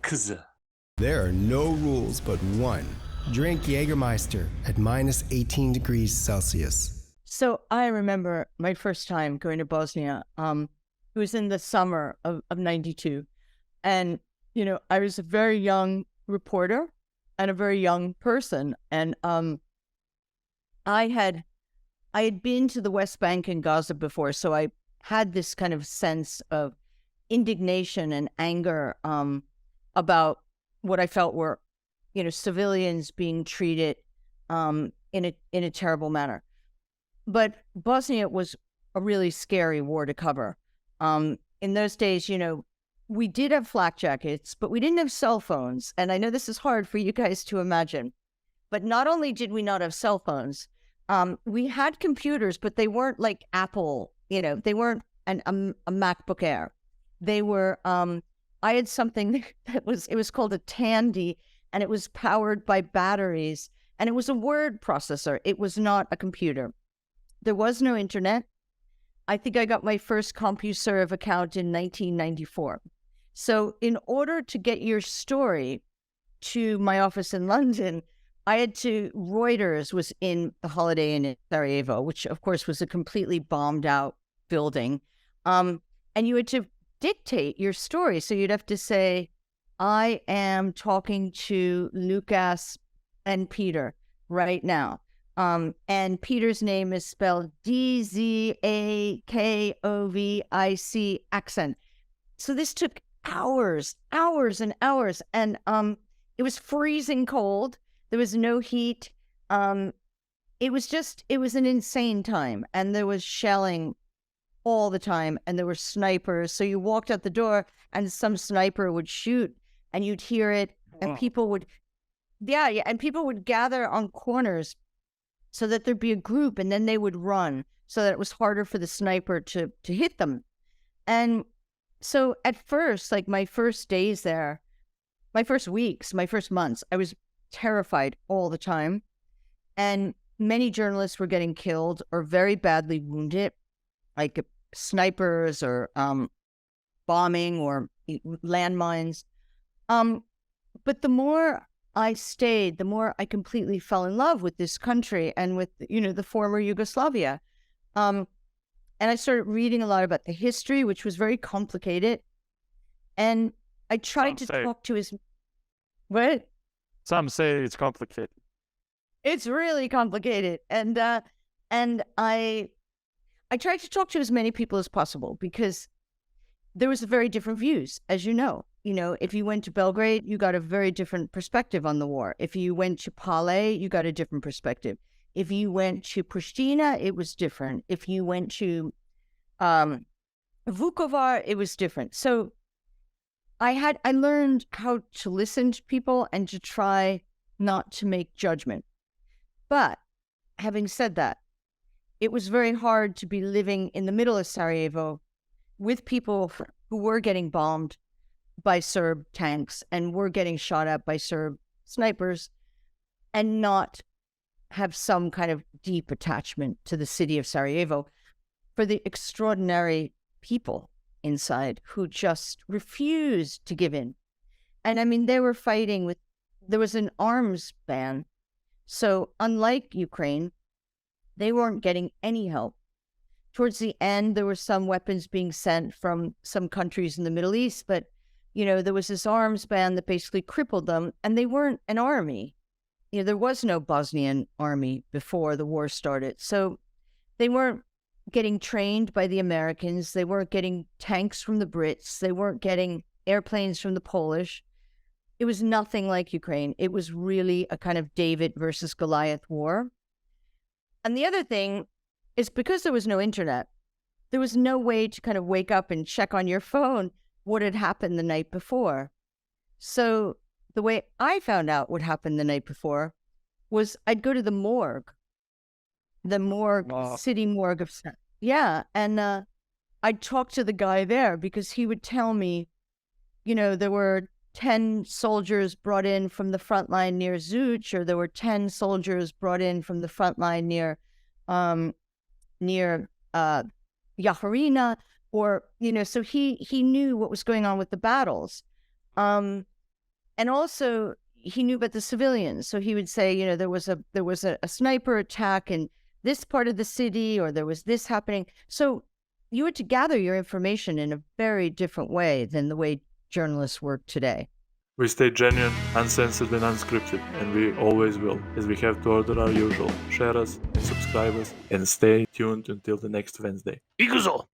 kızı. There are no rules but one. Drink Jägermeister at minus 18 degrees Celsius. So I remember my first time going to Bosnia. It was in the summer of 92. And, I was a very young reporter and a very young person. And I had been to the West Bank and Gaza before, so I had this kind of sense of indignation and anger about what I felt were, civilians being treated in a terrible manner. But Bosnia was a really scary war to cover. In those days, we did have flak jackets, but we didn't have cell phones. And I know this is hard for you guys to imagine. But not only did we not have cell phones, we had computers, but they weren't like Apple, they weren't a MacBook Air. They were, I had something it was called a Tandy, and it was powered by batteries, and it was a word processor. It was not a computer. There was no internet. I think I got my first CompuServe account in 1994. So in order to get your story to my office in London, Reuters was in the Holiday Inn in Sarajevo, which of course was a completely bombed out building. And you had to dictate your story. So you'd have to say, I am talking to Lucas and Peter right now. And Peter's name is spelled Dzakovic accent. So this took hours and hours. And it was freezing cold. There was no heat. It was an insane time. And there was shelling all the time. And there were snipers. So you walked out the door and some sniper would shoot and you'd hear it. And people would, and people would gather on corners so that there'd be a group, and then they would run so that it was harder for the sniper to hit them. And so at first, like my first days there, my first weeks, my first months, I was terrified all the time. And many journalists were getting killed or very badly wounded, like snipers or bombing or landmines. But the more I stayed, the more I completely fell in love with this country and with, the former Yugoslavia. And I started reading a lot about the history, which was very complicated. And I tried to talk to his... What? Some say it's complicated. It's really complicated. And I tried to talk to as many people as possible because there was very different views, as you know. If you went to Belgrade, you got a very different perspective on the war. If you went to Pale, you got a different perspective. If you went to Pristina, it was different. If you went to Vukovar, it was different. So I learned how to listen to people and to try not to make judgment. But having said that, it was very hard to be living in the middle of Sarajevo with people who were getting bombed by Serb tanks and were getting shot at by Serb snipers and not have some kind of deep attachment to the city of Sarajevo for the extraordinary people inside who just refused to give in. And I mean, they were fighting there was an arms ban. So unlike Ukraine, they weren't getting any help. Towards the end, there were some weapons being sent from some countries in the Middle East, but there was this arms ban that basically crippled them, and they weren't an army. There was no Bosnian army before the war started. So they weren't getting trained by the Americans. They weren't getting tanks from the Brits. They weren't getting airplanes from the Polish. It was nothing like Ukraine. It was really a kind of David versus Goliath war. And the other thing is because there was no internet, there was no way to kind of wake up and check on your phone what had happened the night before. So the way I found out what happened the night before was I'd go to the morgue, city morgue of, and I'd talk to the guy there because he would tell me, there were 10 soldiers brought in from the front line near Zuch, or there were 10 soldiers brought in from the front line near Yahorina, or, so he knew what was going on with the battles. And also he knew about the civilians. So he would say, you know, there was a sniper attack in this part of the city, or there was this happening. So you had to gather your information in a very different way than the way journalists work today. We stay genuine, uncensored and unscripted, and we always will, as we have to order our usual. Share us and subscribe us, and stay tuned until the next Wednesday. Iguzo!